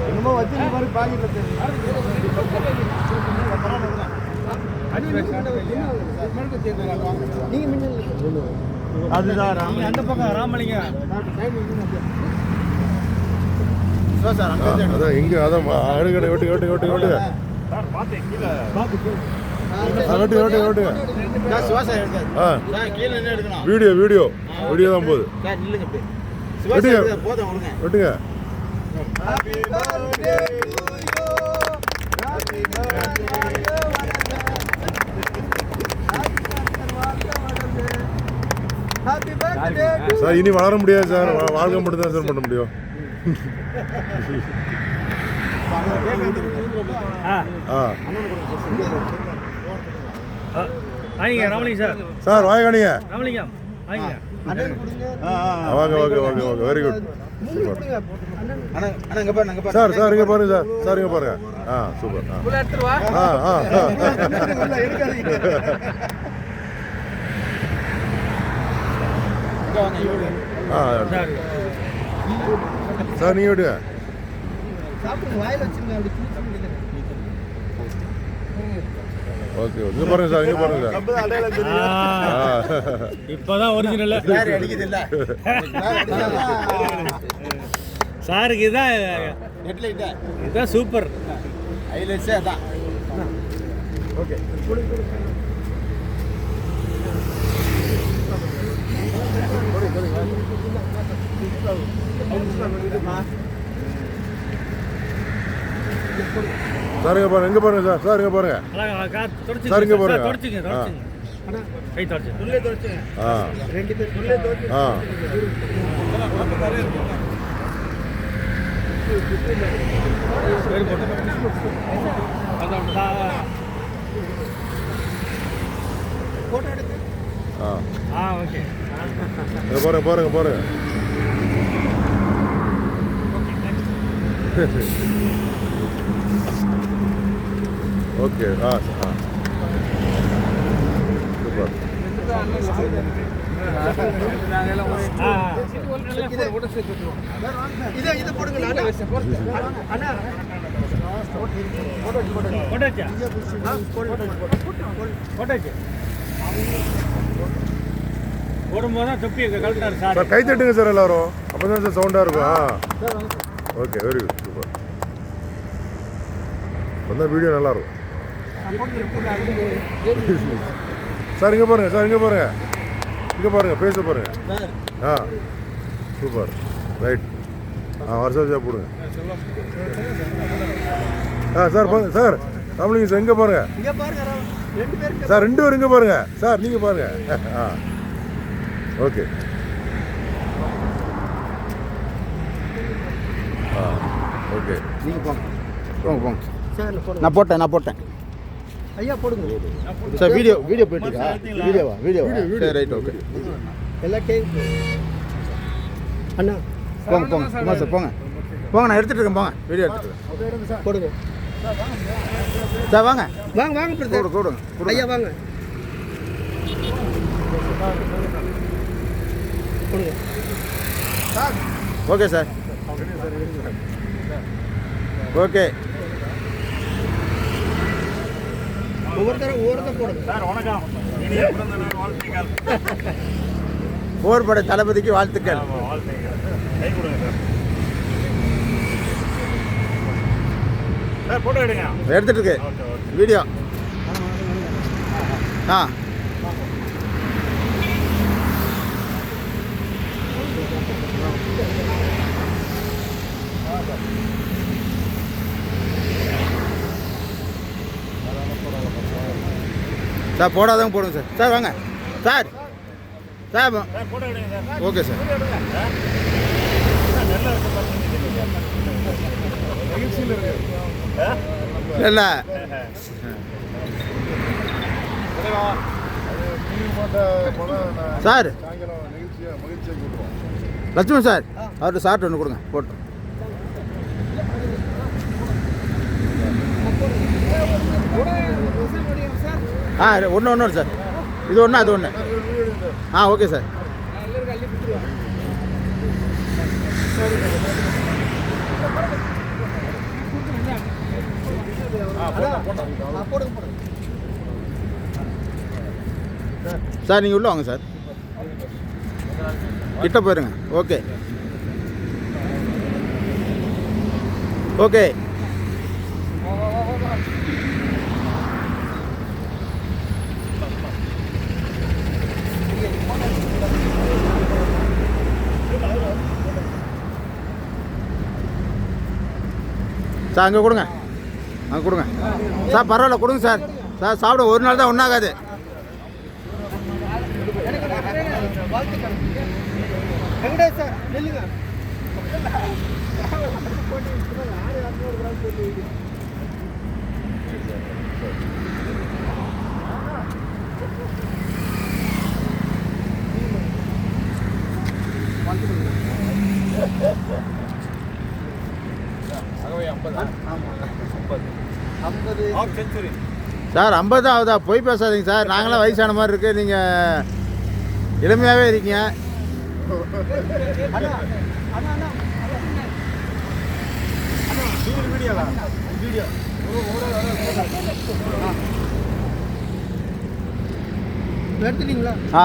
என்னமோ வச்சு மாதிரி பாக்கெட்ல அதுதான் அந்த பக்கம் ராமலிங்க அதான் இங்க அதான் அழுகடை ஓட்டு ஓட்டு ஓட்டு ஓட்டு வீடியோ வீடியோ வீடியோ தான் போகுது வெட்டுங்க. சார் இனி வளர முடியாது சார், வாழ்க்கை மட்டும் தான் சார் பண்ண முடியும். சார் வாங்க வாங்க okay okay very good sir. Sir இங்க பாருங்க சார், சார் இங்க பாருங்க. சூப்பர். சார் நீங்க விடுங்க. ஓகே இங்க பாருங்க சார், இங்க பாருங்க சார். இப்பதான் ஒரிஜினல் சாருக்கு இதான் சூப்பர் ஹைலைட்ஸே அதான். ஓகே சார் இங்க பாருங்க, இங்க பாருங்க சார், சார் இங்க பாருங்க சார், இங்க பாருங்க. கை தொடச்சு துல்லே தொடச்சுங்க. ரெண்டு பேர் துல்லே தொடச்சு. போட்டோ எடுத்து. ஓகே பாருங்க பாருங்க பாருங்க. Okay super. இது போடுங்க. போடும்போது தான் தொப்பி கழட்டாரு சார். கை தட்டுங்க சார் எல்லாரும், அப்பதான் சார் சவுண்டா இருக்கும். Okay very good super. வந்தால் வீடியோ நல்லா இருக்கும் சார். இங்கே பாருங்க சார், இங்கே பாருங்க, இங்கே பாருங்க, பேச பாருங்க. Super right. வருஷம் போடுங்க. சார் பாருங்க சார், ராமலிங்க சார் இங்கே பாருங்க சார், ரெண்டு பேரும் இங்கே பாருங்க சார், நீங்கள் பாருங்க. ஓகே ஓகே நீங்கள் போங்க போங்க போங்க. நான் போட்டேன் ஐயா போடுங்க சார். வீடியோ போயிட்டுருக்கா? வீடியோவா சரி ரைட் ஓகே. எல்லாம் கேட்கு அண்ணா போங்க சார் போங்க நான் எடுத்துகிட்டு இருக்கேன். போங்க வீடியோ எடுத்துகிட்டு போடுங்க சார். வாங்க கூடுங்க ஐயா வாங்க போடுங்க. Okay sir okay. ஒவ்வொருத்தரும் போடுங்க சார். வணக்கம். போர் படை தளபதிக்கு வாழ்த்துக்கள். எடுத்துட்டு இருக்கு வீடியோ. சார் போடாதவங்க போடுங்க சார். சார் வாங்க சார். Okay sir. இல்லை சார். லட்சுமண் சார் அவர்கிட்ட சார்ட் ஒன்று கொடுங்க போட்டு. ஒன்று சார். இது ஒன்று அது ஒன்று. Okay sir. சார் நீங்கள் உள்ள வாங்க சார், கிட்ட போயிருங்க. Okay okay. சார் அங்கே கொடுங்க, அங்கே கொடுங்க சார். பரவாயில்ல கொடுங்க சார். சார் சாப்பிட ஒரு நாள் தான் ஒன்றாகாது. சார் 50 ஆகுதா? போய் பேசாதீங்க சார். நாங்களாம் வயசான மாதிரி இருக்கு, நீங்கள் இளமையாகவே இருக்கீங்க. எடுத்துட்டீங்களா? ஆ